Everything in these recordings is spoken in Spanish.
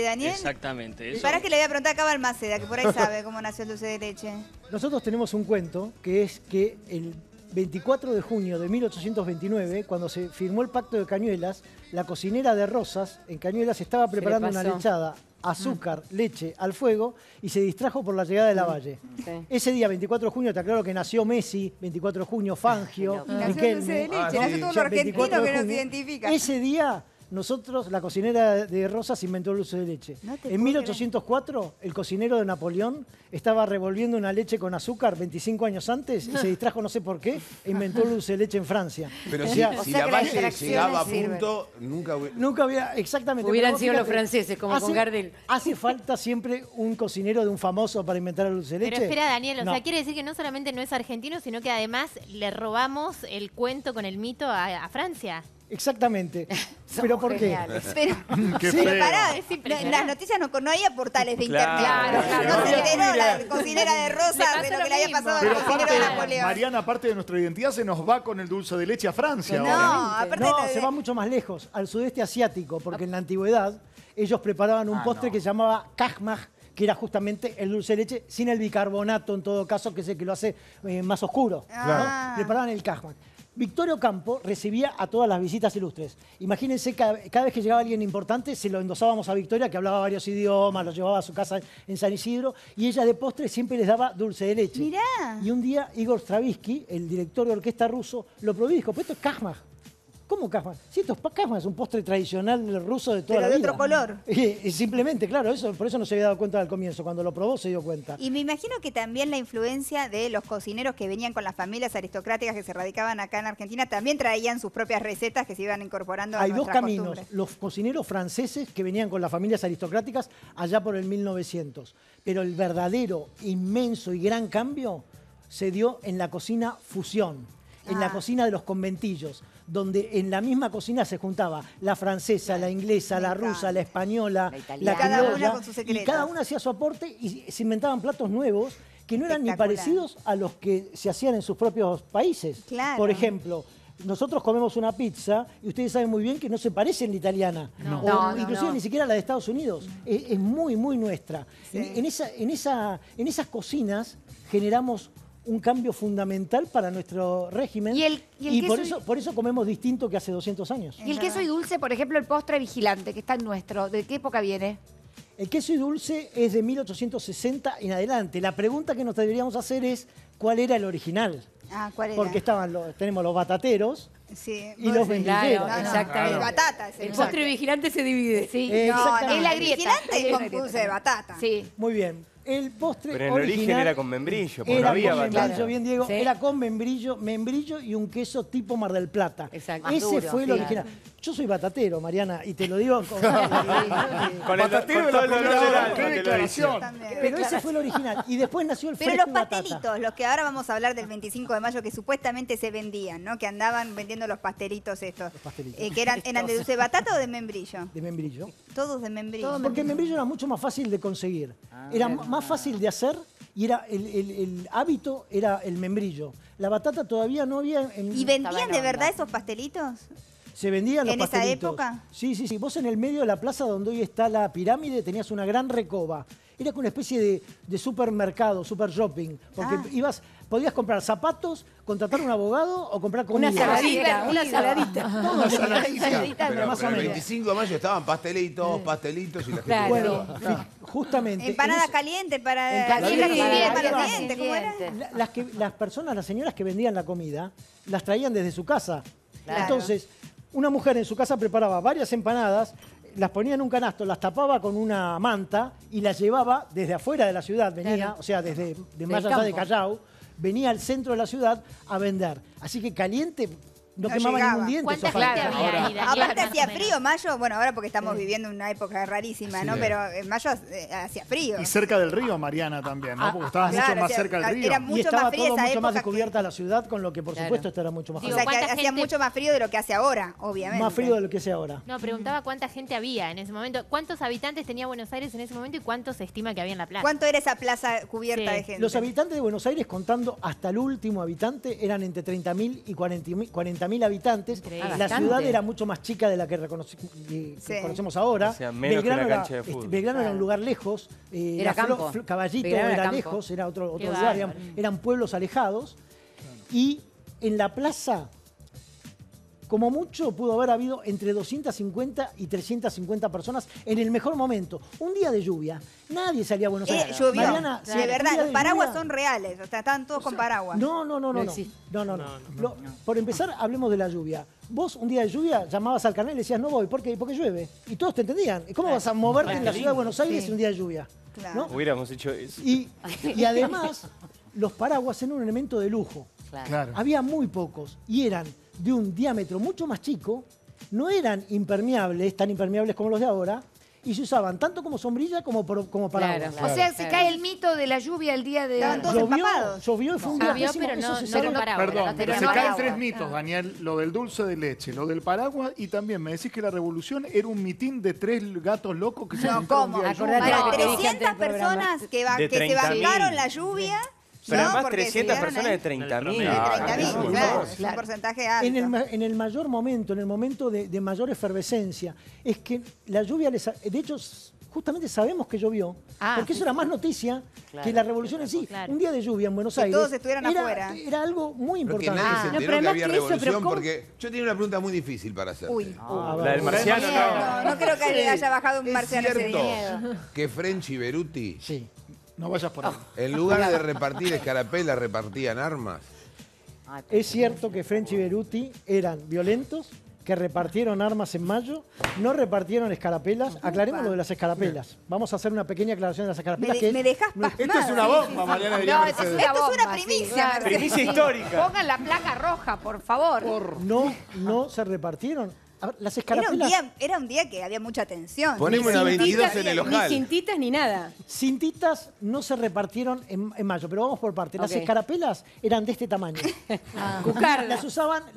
Daniel. Exactamente. Eso. Para que le voy a preguntar acá a Balmaceda, que por ahí sabe cómo nació el dulce de leche. Nosotros tenemos un cuento que es que el 24 de junio de 1829, cuando se firmó el Pacto de Cañuelas, la cocinera de Rosas en Cañuelas estaba preparando una lechada, azúcar, leche al fuego y se distrajo por la llegada de Lavalle. Sí. Ese día, 24 de junio, te aclaro que nació Messi, 24 de junio, Fangio, Riquelme. Nació todo lo argentino que nos identifica. Ese día... Nosotros, la cocinera de Rosas inventó el dulce de leche. En 1804, el cocinero de Napoleón estaba revolviendo una leche con azúcar 25 años antes y se distrajo, no sé por qué, e inventó el dulce de leche en Francia. Pero si Lavalle llegaba a punto, nunca hubiera... Exactamente. Hubieran sido los franceses, como con Gardel. ¿Hace falta siempre un cocinero de un famoso para inventar el dulce de leche? Pero espera, Daniel, o sea, quiere decir que no solamente no es argentino, sino que además le robamos el cuento con el mito a Francia. Exactamente. ¿Pero por qué? Pero pará, las noticias no había portales de internet. No se enteró la cocinera de Rosas de lo que le había pasado al cocinero de Napoleón. Mariana, aparte de nuestra identidad, se nos va con el dulce de leche a Francia. No, se va mucho más lejos, al sudeste asiático, porque en la antigüedad ellos preparaban un postre que se llamaba kajmaj, que era justamente el dulce de leche sin el bicarbonato, en todo caso, que es el que lo hace más oscuro. ¿No? Preparaban el kajmaj. Victorio Campo recibía a todas las visitas ilustres. Imagínense, cada vez que llegaba alguien importante, se lo endosábamos a Victoria, que hablaba varios idiomas, lo llevaba a su casa en San Isidro, y ella de postre siempre les daba dulce de leche. Mirá. Y un día Igor Stravinsky, el director de orquesta ruso, lo probó y dijo, pues esto es kajmaj. ¿Cómo kajmaj? Sí, esto es kajmaj, es un postre tradicional ruso de toda la vida. Pero de otro color. Simplemente, claro, por eso no se había dado cuenta al comienzo. Cuando lo probó se dio cuenta. Y me imagino que también la influencia de los cocineros que venían con las familias aristocráticas que se radicaban acá en Argentina también traían sus propias recetas que se iban incorporando a nuestras costumbres. Hay dos caminos. Los cocineros franceses que venían con las familias aristocráticas allá por el 1900. Pero el verdadero, inmenso y gran cambio se dio en la cocina fusión, en la cocina de los conventillos, donde en la misma cocina se juntaba la francesa, la inglesa, la rusa, la española, la criolla, y cada una hacía su aporte y se inventaban platos nuevos que no eran ni parecidos a los que se hacían en sus propios países. Claro. Por ejemplo, nosotros comemos una pizza y ustedes saben muy bien que no se parece en la italiana, inclusive ni siquiera a la de Estados Unidos. Es muy, muy nuestra. Sí. En esas cocinas generamos un cambio fundamental para nuestro régimen y por eso comemos distinto que hace 200 años. Y el queso y dulce, por ejemplo, el postre vigilante, que está en nuestro, ¿de qué época viene? El queso y dulce es de 1860 en adelante. La pregunta que nos deberíamos hacer es ¿cuál era el original? ¿Cuál era? Porque tenemos los batateros y los membilleros. Exactamente. Batata. El postre vigilante se divide. Sí. Es la grieta. El vigilante es con dulce de batata. Sí. Muy bien. El postre pero en origen era con membrillo, porque no había batata. Bien, Diego, era con membrillo y un queso tipo Mar del Plata. Exacto. Ese fue el original. Yo soy batatero, Mariana, y te lo digo con batatero de la primera declaración. Pero ese fue el original. Y después nació el fresco. Pero los pastelitos, los que ahora vamos a hablar del 25 de mayo, que supuestamente se vendían, ¿no? Que andaban vendiendo los pastelitos estos. Los pastelitos. Que eran de dulce de batata o de membrillo. De membrillo. Todos de membrillo. Porque el membrillo era mucho más fácil de conseguir. Era más fácil de hacer y era el hábito era el membrillo. La batata todavía no había... ¿Y vendían de verdad esos pastelitos? Se vendían los pastelitos. ¿En esa época? Sí. Vos en el medio de la plaza donde hoy está la pirámide tenías una gran recoba. Era como una especie de supermercado, super shopping. Porque podías comprar zapatos, contratar un abogado o comprar comida. Una saladita. Una saladita. Pero más o menos. El 25 de mayo estaban pastelitos y la gente... Bueno, justamente... Empanada caliente para... Caliente, ¿cómo era? Las señoras que vendían la comida, las traían desde su casa. Claro. Entonces, una mujer en su casa preparaba varias empanadas, las ponía en un canasto, las tapaba con una manta y las llevaba desde afuera de la ciudad, venía, o sea, desde más allá de Callao, venía al centro de la ciudad a vender. Así que caliente... No quemaba ningún diente. ¿Cuánta gente había ahí, Daniel? Aparte hacía frío, mayo, bueno, ahora porque estamos viviendo una época rarísima, ¿no? Pero en mayo hacía frío. Y cerca del río, Mariana, también, ¿no? Porque estaba mucho más cerca del río. Era mucho y estaba más fría todo esa mucho más época descubierta la ciudad, con lo que por supuesto esto era mucho más frío. O sea, que hacía mucho más frío de lo que hace ahora, obviamente. Más frío de lo que hace ahora. No, preguntaba cuánta gente había en ese momento. ¿Cuántos habitantes tenía Buenos Aires en ese momento y cuánto se estima que había en la plaza? ¿Cuánto era esa plaza cubierta de gente? Los habitantes de Buenos Aires, contando hasta el último habitante, eran entre 30.000 y 40.000 30.000 habitantes. La ciudad era mucho más chica de la que conocemos ahora. O sea, menos Belgrano, que la cancha de fútbol. Belgrano era un lugar lejos. Era campo. Caballito Belgrano era campo. lejos, era otro lugar. Eran pueblos alejados. Y en la plaza, como mucho, pudo haber habido entre 250 y 350 personas en el mejor momento. Un día de lluvia, nadie salía a Buenos Aires. Llovió, Mariana, de verdad, los paraguas son reales, o sea, estaban todos con paraguas. No. Por empezar, hablemos de la lluvia. Vos, un día de lluvia, llamabas al canal y decías, no voy, ¿por qué? Porque llueve. Y todos te entendían. ¿Cómo vas a moverte en la ciudad de Buenos Aires un día de lluvia? Claro. ¿No? Hubiéramos hecho eso. Y además, los paraguas eran un elemento de lujo. Claro. Había muy pocos y eran de un diámetro mucho más chico, no eran impermeables, tan impermeables como los de ahora, y se usaban tanto como sombrilla como paraguas. O sea, se cae el mito de la lluvia el día de... Estaban todos empapados. Llovió y fue un día pésimo, pero eso no, se no sabe. con paraguas. Perdón, no pero se tenía caen paraguas. 3 mitos, Daniel. Lo del dulce de leche, lo del paraguas y también me decís que la revolución era un mitin de 3 gatos locos que se No, juntaron ¿cómo? un día de Acordate lluvia. lo Para que te dije 300 antes del programa. personas que De se 30.000. bancaron la lluvia. Pero ¿no? además Porque 300 se personas de quedaron 30.000. ahí. De 30.000, claro, es un claro. porcentaje alto. En el mayor momento, en el momento de mayor efervescencia, es que la lluvia de hecho, justamente sabemos que llovió, porque eso era más noticia que la revolución en sí. Claro. Un día de lluvia en Buenos Que Aires todos estuvieran afuera. era algo muy Porque importante. nadie se no, enteró pero que más había que eso, pero revolución, ¿cómo? porque yo tenía una pregunta muy difícil para hacer. Uy. A ver. La del marciano, no. No creo que le haya bajado un ¿Es marciano ese cierto día. que French y Beruti, Sí. No vayas por ahí. en lugar de repartir escarapelas, repartían armas? Es cierto que French y Beruti eran violentos, que repartieron armas en mayo, no repartieron escarapelas. Aclaremos lo de las escarapelas. Vamos a hacer una pequeña aclaración de las escarapelas. Me dejas pasmada. Esto es una bomba, Mariana diría No, esto es Mercedes. una Esto es una bomba, sí, primicia, claro. Mercedes. Primicia histórica. Pongan la placa roja, por favor. No se repartieron. A ver, las Era escarapelas era un día que había mucha tensión. Poneme una 22 en el Ni ojal. cintitas ni nada. cintitas no se repartieron en mayo, pero vamos por parte. Las Ok. escarapelas eran de este tamaño.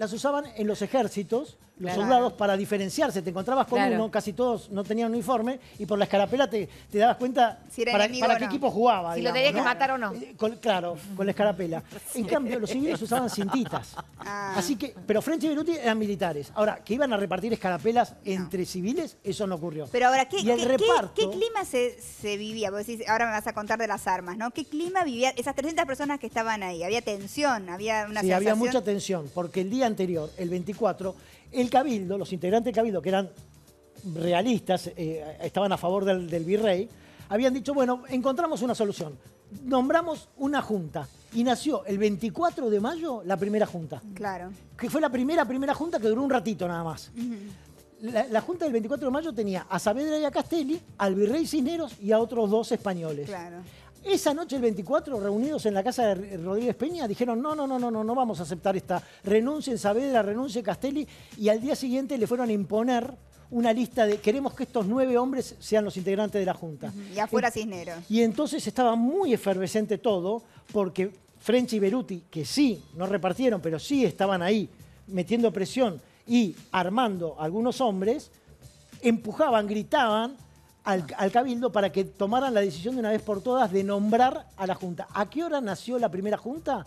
Las usaban en los ejércitos, los soldados, para diferenciarse. Te encontrabas con Claro. uno, casi todos no tenían uniforme, y por la escarapela te dabas cuenta Si era para enemigo qué o no. equipo jugaba. Si lo digamos, tenías que ¿no? matar o no. Claro, con la escarapela. En cambio, los civiles usaban cintitas. Así que, pero French y Beruti eran militares. Ahora, que iban a repartir escarapelas entre civiles, eso no ocurrió. Pero ahora, ¿qué Y el reparto- clima se vivía? Porque decís, ahora me vas a contar de las armas, ¿no? ¿Qué clima vivía esas 300 personas que estaban ahí? ¿Había tensión? ¿Había una Sí, sensación? había mucha tensión, porque el día anterior, el 24, el Cabildo, los integrantes del Cabildo, que eran realistas, estaban a favor del virrey, habían dicho, bueno, encontramos una solución. Nombramos una junta y nació el 24 de mayo la primera junta, Claro. que fue la primera junta que duró un ratito nada más. La junta del 24 de mayo tenía a Saavedra y a Castelli, al virrey Cisneros y a otros 2 españoles. Claro. Esa noche, el 24, reunidos en la casa de Rodríguez Peña, dijeron, no vamos a aceptar esta. Renuncien Saavedra, renuncie Castelli, y al día siguiente le fueron a imponer una lista de, queremos que estos 9 hombres sean los integrantes de la Junta. Y afuera Cisneros. Y entonces estaba muy efervescente todo, porque French y Beruti, que sí, no repartieron, pero sí estaban ahí metiendo presión y armando a algunos hombres, empujaban, gritaban al Cabildo para que tomaran la decisión de una vez por todas de nombrar a la Junta. ¿A qué hora nació la primera Junta?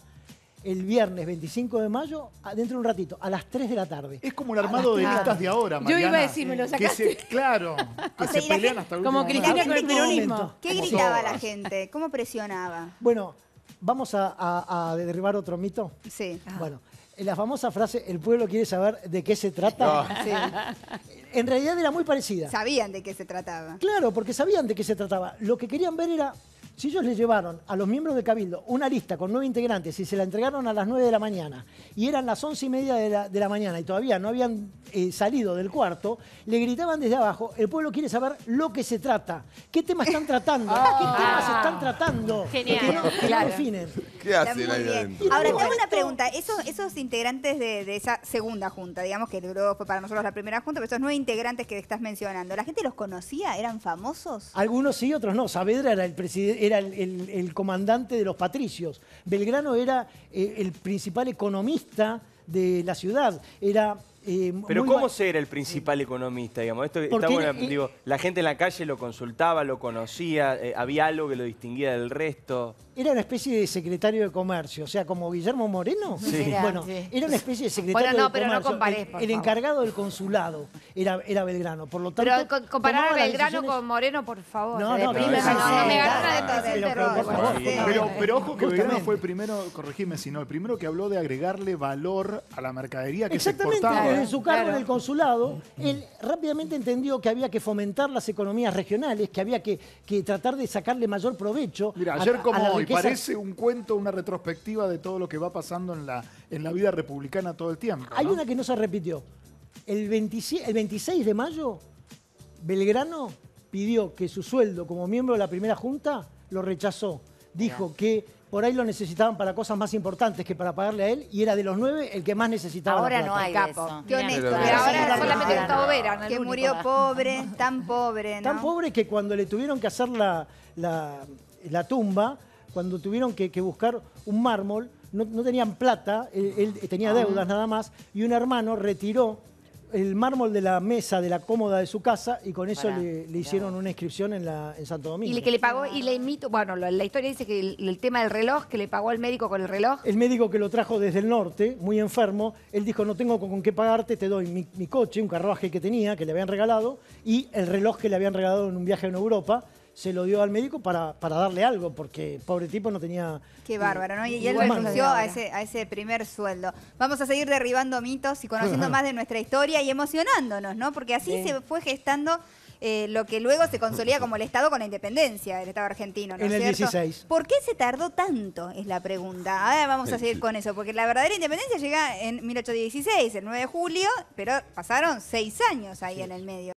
El viernes 25 de mayo, dentro de un ratito, a las 3 de la tarde. Es como el armado de listas de ahora, Mariana. Yo iba a decir, me lo Que sacaste. claro, que O sea, se y la pelean gente- hasta el Como último Cristina momento. con el peronismo. ¿Qué Como gritaba todas. la gente? ¿Cómo presionaba? Bueno, vamos a derribar otro mito. Sí. Bueno, la famosa frase, el pueblo quiere saber de qué se trata. Sí. En realidad era muy parecida. Sabían de qué se trataba. Claro, porque sabían de qué se trataba. Lo que querían ver era, si ellos les llevaron a los miembros del Cabildo una lista con 9 integrantes y se la entregaron a las 9 de la mañana y eran las 11:30 de la mañana y todavía no habían salido del cuarto, le gritaban desde abajo, el pueblo quiere saber lo que se trata. ¿Qué temas están tratando? ¿Qué temas están tratando? Genial. Que no definen. ¿Qué Está hacen muy ahí bien. adentro? Ahora, te hago una pregunta. Esos integrantes de esa segunda junta, digamos que duró, fue para nosotros la primera junta, pero esos 9 integrantes que estás mencionando, ¿la gente los conocía? ¿Eran famosos? Algunos sí, otros no. Saavedra era el comandante de los patricios. Belgrano era el principal economista de la ciudad. Era Pero ¿cómo ser el principal economista? Digamos? Esto está bueno, digo, la gente en la calle lo consultaba, lo conocía, había algo que lo distinguía del resto. Era una especie de secretario de comercio, o sea, como Guillermo Moreno. Sí. Bueno, era una especie de secretario de comercio. Pero no comparés, el encargado del consulado era Belgrano. Por lo tanto, pero comparar a Belgrano con Moreno, por favor. No, no me agarra de terror. Pero ojo que Belgrano fue el primero, corregime si no, el primero que habló de agregarle valor a la mercadería que se exportaba. Exactamente, desde su cargo en el consulado, él rápidamente entendió que había que fomentar las economías regionales, que había que tratar de sacarle mayor provecho. Mira, ayer como hoy, parece un cuento, una retrospectiva de todo lo que va pasando en la vida republicana todo el tiempo, ¿no? Hay una que no se repitió. El 26 de mayo, Belgrano pidió que su sueldo como miembro de la primera junta lo rechazó. Dijo que por ahí lo necesitaban para cosas más importantes que para pagarle a él, y era de los 9 el que más necesitaba. Ahora la plata. no hay capo. Qué honesto. Ahora solamente Gustavo Vera. Que murió pobre, tan pobre, ¿no? Tan pobre que cuando le tuvieron que hacer la tumba, cuando tuvieron que buscar un mármol, no tenían plata, él tenía deudas nada más, y un hermano retiró el mármol de la mesa, de la cómoda de su casa, y con eso le hicieron una inscripción en Santo Domingo. Y que le pagó, y le imito, bueno, la historia dice que el tema del reloj, que le pagó el médico con el reloj. El médico que lo trajo desde el norte, muy enfermo, él dijo, no tengo con qué pagarte, te doy mi coche, un carruaje que tenía, que le habían regalado, y el reloj que le habían regalado en un viaje en Europa. Se lo dio al médico para darle algo, porque pobre tipo no tenía... Qué bárbaro, ¿no? Y él renunció a ese primer sueldo. Vamos a seguir derribando mitos y conociendo más de nuestra historia y emocionándonos, ¿no? Porque así se fue gestando lo que luego se consolida como el Estado con la independencia del Estado argentino, ¿no es cierto? En el 16. ¿Por qué se tardó tanto? Es la pregunta. Ahora vamos a seguir con eso, porque la verdadera independencia llega en 1816, el 9 de julio, pero pasaron 6 años ahí en el medio.